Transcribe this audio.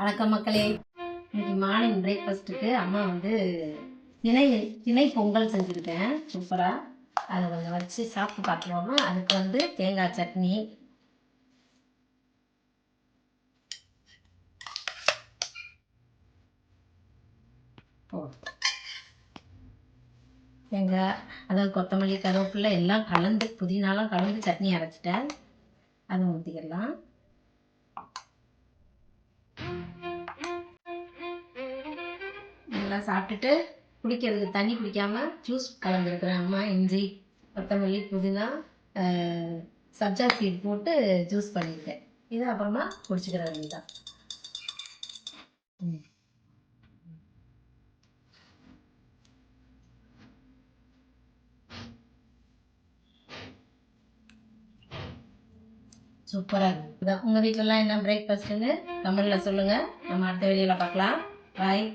வணக்கம் மக்களே. இன்னைக்கு மார்னிங் பிரேக்ஃபாஸ்ட்டுக்கு அம்மா வந்து திணை திணை பொங்கல் செஞ்சுருக்கேன் சூப்பராக. அதை கொஞ்சம் வச்சு சாப்பிட்டு பார்த்துருவோமா. அதுக்கு வந்து தேங்காய் சட்னி, தேங்காய், அதாவது கொத்தமல்லி, கருவேப்பிலை எல்லாம் கலந்து, புதினாலாம் கலந்து சட்னி அரைச்சிட்டேன். அதை ஊற்றிக்கலாம். நல்லா சாப்பிட்டுட்டு குடிக்கிறதுக்கு தண்ணி குடிக்காமல் ஜூஸ் கலந்துருக்குறேன். அம்மா இஞ்சி, கொத்தமல்லி, புதினா, சப்ஜா சீட் போட்டு ஜூஸ் பண்ணியிருக்கேன். இது அப்புறமா குடிச்சிக்கிற வேண்டியதான். சூப்பராக இருக்குது. உங்கள் வீட்டிலலாம் என்ன பிரேக்ஃபாஸ்ட்டுன்னு கமெண்டில் சொல்லுங்கள். நம்ம அடுத்த வீடியோவில் பார்க்கலாம். பாய்.